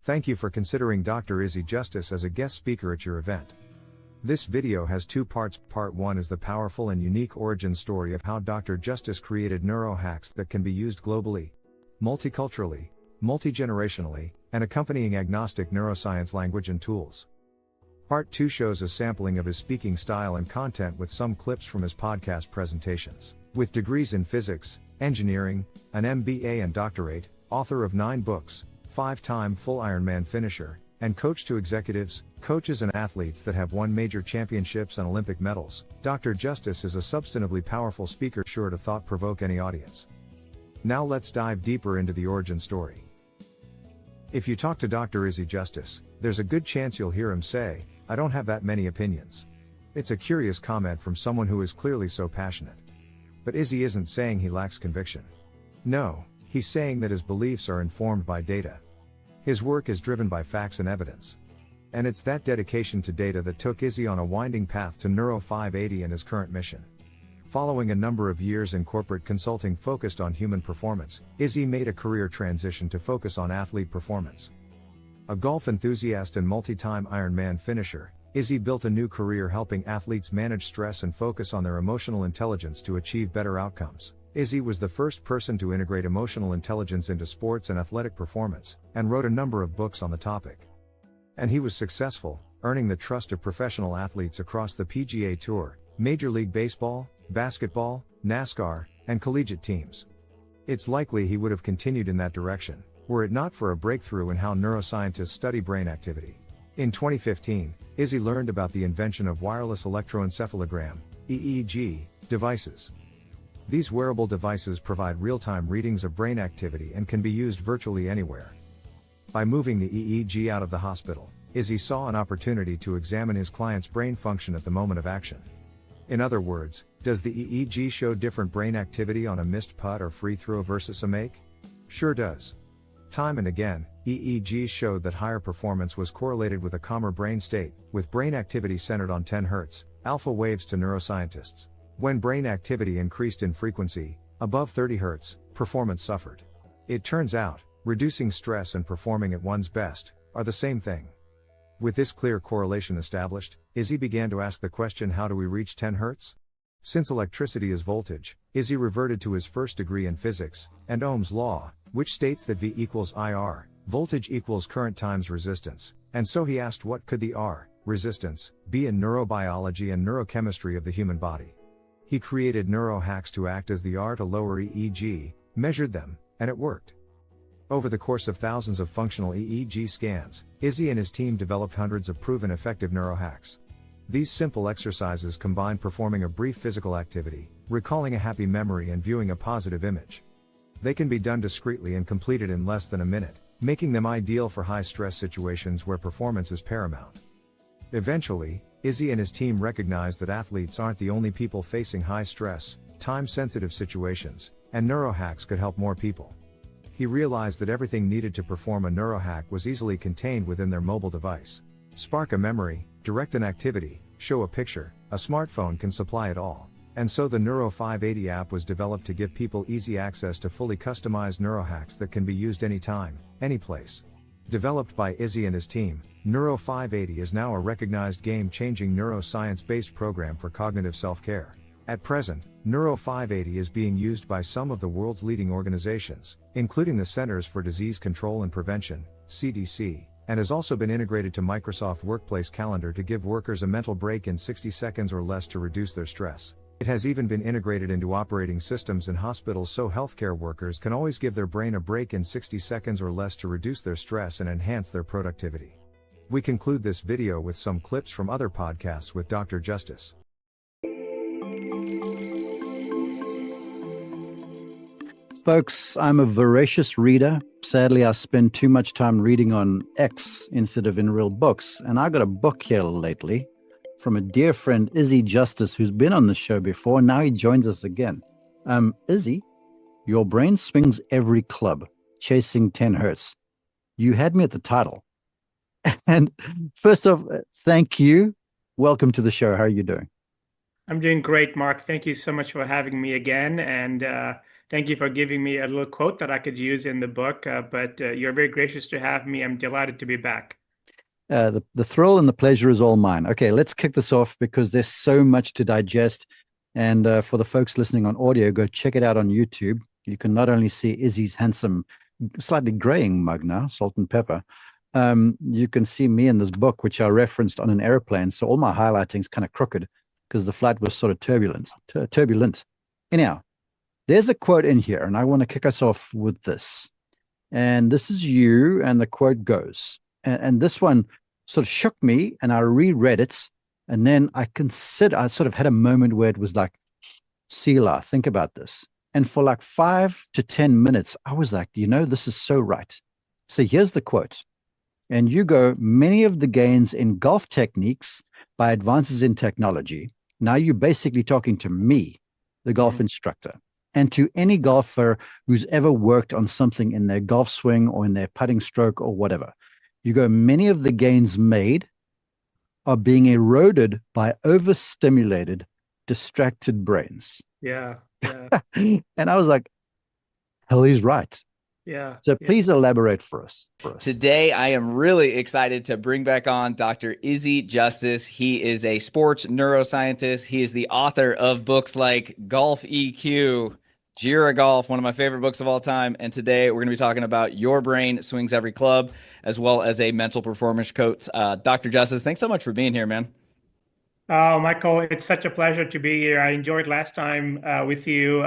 Thank you for considering Dr. Izzy Justice as a guest speaker at your event. This video has two parts. Part 1 is the powerful and unique origin story of how Dr. Justice created neurohacks that can be used globally, multiculturally, multi-generationally, and accompanying agnostic neuroscience language and tools. Part 2 shows a sampling of his speaking style and content with some clips from his podcast presentations. With degrees in physics, engineering, an MBA and doctorate, author of 9 books, 5-time full Ironman finisher, and coach to executives, coaches and athletes that have won major championships and Olympic medals, Dr. Justice is a substantively powerful speaker sure to thought-provoke any audience. Now let's dive deeper into the origin story. If you talk to Dr. Izzy Justice, there's a good chance you'll hear him say, "I don't have that many opinions." It's a curious comment from someone who is clearly so passionate. But Izzy isn't saying he lacks conviction. No, he's saying that his beliefs are informed by data. His work is driven by facts and evidence. And it's that dedication to data that took Izzy on a winding path to Neuro 580 and his current mission. Following a number of years in corporate consulting focused on human performance, Izzy made a career transition to focus on athlete performance. A golf enthusiast and multi-time Ironman finisher, Izzy built a new career helping athletes manage stress and focus on their emotional intelligence to achieve better outcomes. Izzy was the first person to integrate emotional intelligence into sports and athletic performance, and wrote a number of books on the topic. And he was successful, earning the trust of professional athletes across the PGA Tour, Major League Baseball, basketball, NASCAR, and collegiate teams. It's likely he would have continued in that direction, were it not for a breakthrough in how neuroscientists study brain activity. In 2015, Izzy learned about the invention of wireless electroencephalogram, EEG, devices. These wearable devices provide real-time readings of brain activity and can be used virtually anywhere. By moving the EEG out of the hospital, Izzy saw an opportunity to examine his client's brain function at the moment of action. In other words, does the EEG show different brain activity on a missed putt or free throw versus a make? Sure does. Time and again, EEGs showed that higher performance was correlated with a calmer brain state, with brain activity centered on 10 Hz, alpha waves to neuroscientists. When brain activity increased in frequency, above 30 Hz, performance suffered. It turns out, reducing stress and performing at one's best are the same thing. With this clear correlation established, Izzy began to ask the question, how do we reach 10 Hz? Since electricity is voltage, Izzy reverted to his first degree in physics, and Ohm's law, which states that V equals IR, voltage equals current times resistance, and so he asked what could the R, resistance, be in neurobiology and neurochemistry of the human body. He created neurohacks to act as the R to lower EEG, measured them, and it worked. Over the course of thousands of functional EEG scans, Izzy and his team developed hundreds of proven effective neurohacks. These simple exercises combine performing a brief physical activity, recalling a happy memory and viewing a positive image. They can be done discreetly and completed in less than a minute, making them ideal for high-stress situations where performance is paramount. Eventually, Izzy and his team recognized that athletes aren't the only people facing high-stress, time-sensitive situations, and neurohacks could help more people. He realized that everything needed to perform a neurohack was easily contained within their mobile device. Spark a memory, direct an activity, show a picture, a smartphone can supply it all. And so the Neuro 580 app was developed to give people easy access to fully customized neurohacks that can be used anytime, anyplace. Developed by Izzy and his team, Neuro 580 is now a recognized game-changing neuroscience-based program for cognitive self-care. At present, Neuro 580 is being used by some of the world's leading organizations, including the Centers for Disease Control and Prevention, CDC, and has also been integrated to Microsoft Workplace Calendar to give workers a mental break in 60 seconds or less to reduce their stress. It has even been integrated into operating systems in hospitals so healthcare workers can always give their brain a break in 60 seconds or less to reduce their stress and enhance their productivity. We conclude this video with some clips from other podcasts with Dr. Justice. Folks, I'm a voracious reader. Sadly, I spend too much time reading on X instead of in real books, and I got a book here lately from a dear friend, Izzy Justice, who's been on the show before, and now he joins us again. Izzy, your brain swings every club, chasing 10 Hertz. You had me at the title. And first off, thank you. Welcome to the show. How are you doing? I'm doing great, Mark. Thank you so much for having me again. And Thank you for giving me a little quote that I could use in the book. But you're very gracious to have me. I'm delighted to be back. The thrill and the pleasure is all mine. Okay, let's kick this off because there's so much to digest. And for the folks listening on audio, go check it out on YouTube. You can not only see Izzy's handsome, slightly graying mug now, salt and pepper. You can see me in this book, which I referenced on an airplane. So all my highlighting is kind of crooked because the flight was sort of turbulent. Anyhow, there's a quote in here, and I want to kick us off with this. And this is you, and the quote goes, and this one sort of shook me, and I reread it, and then I sort of had a moment where it was like, Selah, think about this. And for like 5 to 10 minutes, I was like, this is so right. So here's the quote. And you go, many of the gains in golf techniques by advances in technology. Now you're basically talking to me, the golf instructor, and to any golfer who's ever worked on something in their golf swing or in their putting stroke or whatever. You go, many of the gains made are being eroded by overstimulated, distracted brains. Yeah. And I was like, hell, he's right. Yeah. So please elaborate for us. Today, I am really excited to bring back on Dr. Izzy Justice. He is a sports neuroscientist. He is the author of books like Golf EQ, Jira Golf, one of my favorite books of all time. And today we're going to be talking about Your Brain Swings Every Club, as well as a mental performance coach. Dr. Justice, thanks so much for being here, man. Oh, Michael, it's such a pleasure to be here. I enjoyed last time with you.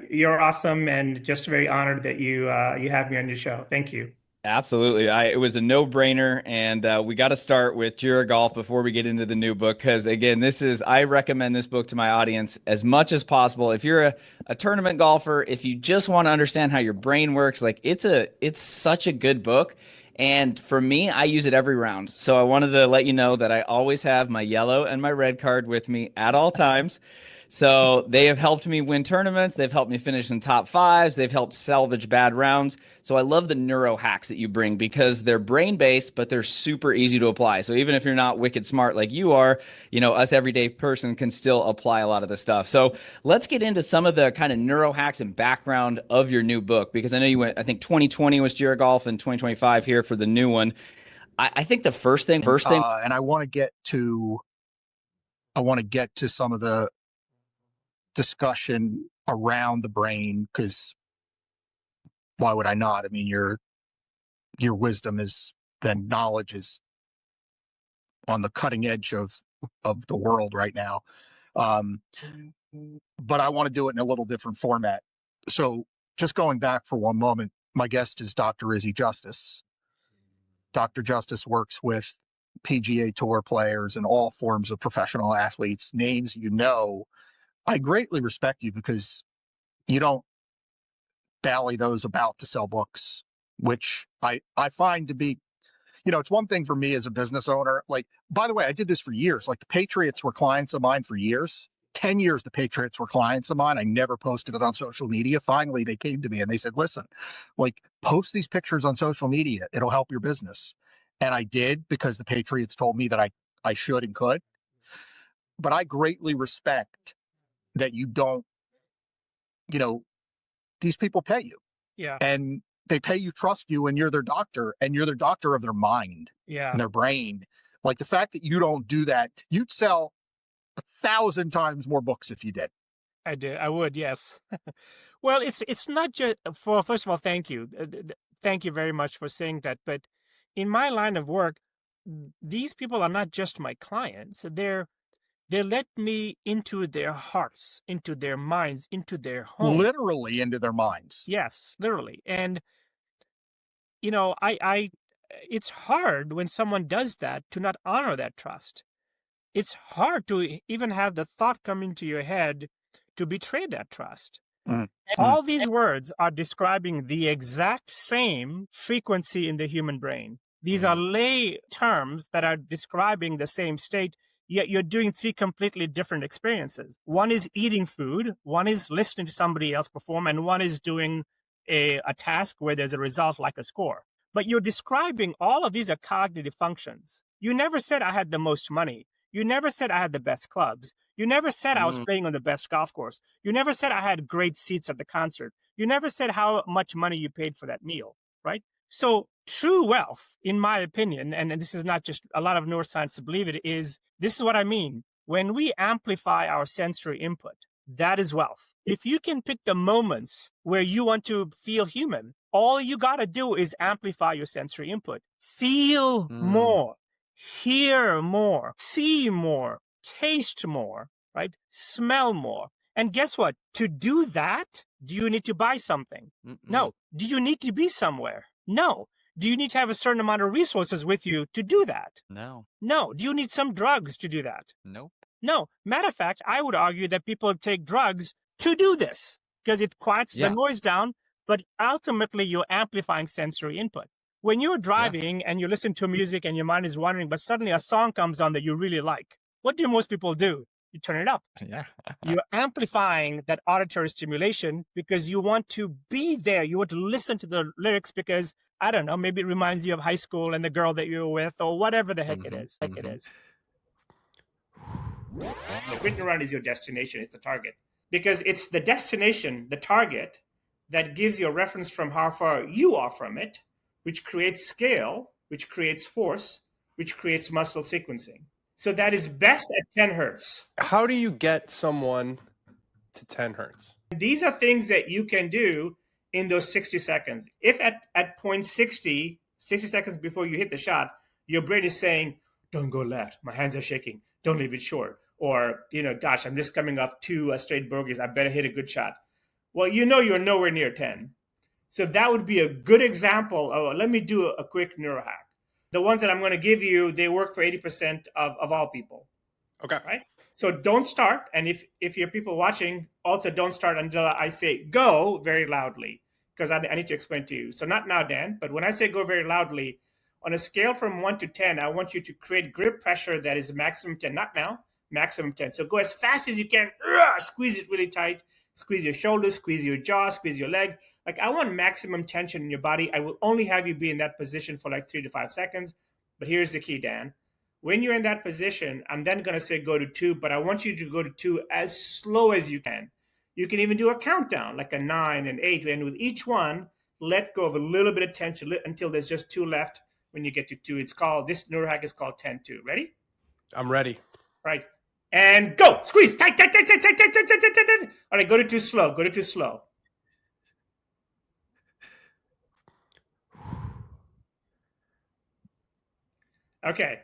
You're awesome, and just very honored that you have me on your show. Thank you. Absolutely. It was a no-brainer, and we got to start with Jira Golf before we get into the new book, because again, I recommend this book to my audience as much as possible. If you're a tournament golfer, if you just want to understand how your brain works, like it's such a good book. And for me, I use it every round. So I wanted to let you know that I always have my yellow and my red card with me at all times. So they have helped me win tournaments. They've helped me finish in top fives. They've helped salvage bad rounds. So I love the neuro hacks that you bring because they're brain-based, but they're super easy to apply. So even if you're not wicked smart like you are, us everyday person can still apply a lot of the stuff. So let's get into some of the kind of neuro hacks and background of your new book, because I know I think 2020 was Jira Golf and 2025 here for the new one. I think the first thing. And I want to get to some of the discussion around the brain, because why would I not? I mean, your wisdom and knowledge is on the cutting edge of the world right now. But I want to do it in a little different format. So just going back for one moment, my guest is Dr. Izzy Justice. Dr. Justice works with PGA Tour players and all forms of professional athletes, names I greatly respect you because you don't bally those about to sell books, which I find to be, it's one thing for me as a business owner. Like, by the way, I did this for years. Like the Patriots were clients of mine for years. 10 years, the Patriots were clients of mine. I never posted it on social media. Finally, they came to me and they said, listen, like post these pictures on social media. It'll help your business. And I did because the Patriots told me that I should and could. But I greatly respect that you don't, these people pay you. Yeah. And they pay you, trust you, and you're their doctor, and you're their doctor of their mind and their brain. Like the fact that you don't do that, you'd sell 1,000 times more books if you did. I would, yes. Well, it's not just first of all, thank you. Thank you very much for saying that. But in my line of work, these people are not just my clients. They let me into their hearts, into their minds, into their home. Literally into their minds. Yes, literally. And, it's hard when someone does that to not honor that trust. It's hard to even have the thought come into your head to betray that trust. All these words are describing the exact same frequency in the human brain. These are lay terms that are describing the same state, yet you're doing three completely different experiences. One is eating food, one is listening to somebody else perform, and one is doing a task where there's a result like a score. But you're describing all of these are cognitive functions. You never said I had the most money. You never said I had the best clubs. You never said I was playing on the best golf course. You never said I had great seats at the concert. You never said how much money you paid for that meal, right? So true wealth, in my opinion, and this is not just a lot of neuroscientists believe it, is this is what I mean. When we amplify our sensory input, that is wealth. If you can pick the moments where you want to feel human, all you got to do is amplify your sensory input. Feel more, hear more, see more, taste more, right? Smell more. And guess what? To do that, do you need to buy something? No. Do you need to be somewhere? No. Do you need to have a certain amount of resources with you to do that? No. No. Do you need some drugs to do that? Nope. No. Matter of fact, I would argue that people take drugs to do this because it quiets the noise down, but ultimately you're amplifying sensory input. When you're driving and you listen to music and your mind is wandering, but suddenly a song comes on that you really like, what do most people do? You turn it up. Yeah. You're amplifying that auditory stimulation because you want to be there. You want to listen to the lyrics because, I don't know, maybe it reminds you of high school and the girl that you were with or whatever the heck it is. Written around is your destination. It's a target. Because it's the destination, the target, that gives you a reference from how far you are from it, which creates scale, which creates force, which creates muscle sequencing. So that is best at 10 hertz. How do you get someone to 10 hertz? These are things that you can do in those 60 seconds. If at point 60 seconds before you hit the shot, your brain is saying, don't go left. My hands are shaking. Don't leave it short. Or, gosh, I'm just coming off 2 straight bogeys. I better hit a good shot. Well, you're nowhere near 10. So that would be a good example. Let me do a quick neurohack. The ones that I'm going to give you, they work for 80% of all people. Okay. Right? So don't start. And if you're people watching, also don't start until I say go very loudly, because I need to explain to you. So not now, Dan, but when I say go very loudly, on a scale from 1 to 10, I want you to create grip pressure that is maximum 10. Not now, maximum 10. So go as fast as you can. Squeeze it really tight. Squeeze your shoulders, squeeze your jaw, squeeze your leg. Like, I want maximum tension in your body. I will only have you be in that position for like 3 to 5 seconds. But here's the key, Dan. When you're in that position, I'm then going to say go to 2, but I want you to go to 2 as slow as you can. You can even do a countdown, like a 9 and 8. And with each one, let go of a little bit of tension until there's just 2 left. When you get to 2, this neurohack is called 10-2. Ready? I'm ready. Right. And go. Squeeze. Tight, tight, tight, tight, tight, tight, tight, tight, tight, tight. All right, go to 2 slow. Go to 2 slow. Okay.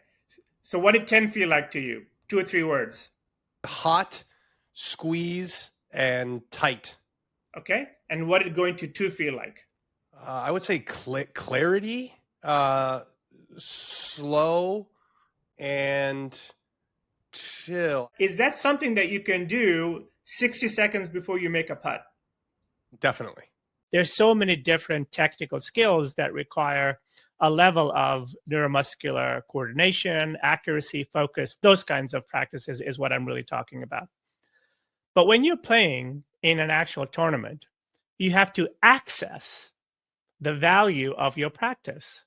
So what did 10 feel like to you? 2 or 3 words. Hot, squeeze, and tight. Okay. And what did going to 2 feel like? I would say clarity, slow, and chill. Is that something that you can do 60 seconds before you make a putt? Definitely. There's so many different technical skills that require a level of neuromuscular coordination, accuracy, focus. Those kinds of practices is what I'm really talking about. But when you're playing in an actual tournament, you have to access the value of your practice.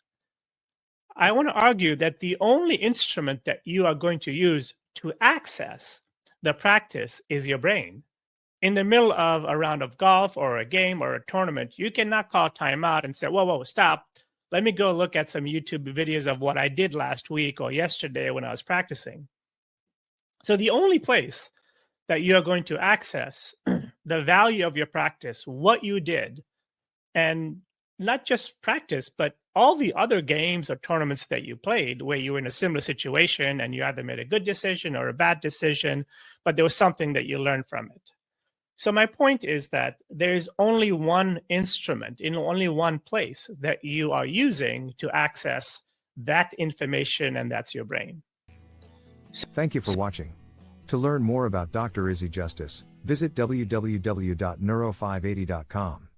I want to argue that the only instrument that you are going to use to access the practice is your brain. In the middle of a round of golf or a game or a tournament, you cannot call timeout and say, whoa, stop. Let me go look at some YouTube videos of what I did last week or yesterday when I was practicing. So the only place that you are going to access the value of your practice, what you did, and not just practice, but all the other games or tournaments that you played where you were in a similar situation and you either made a good decision or a bad decision, but there was something that you learned from it. So my point is that there is only one instrument in only one place that you are using to access that information, and that's your brain. Thank you for watching. To learn more about Dr. Izzy Justice, visit www.neuro580.com.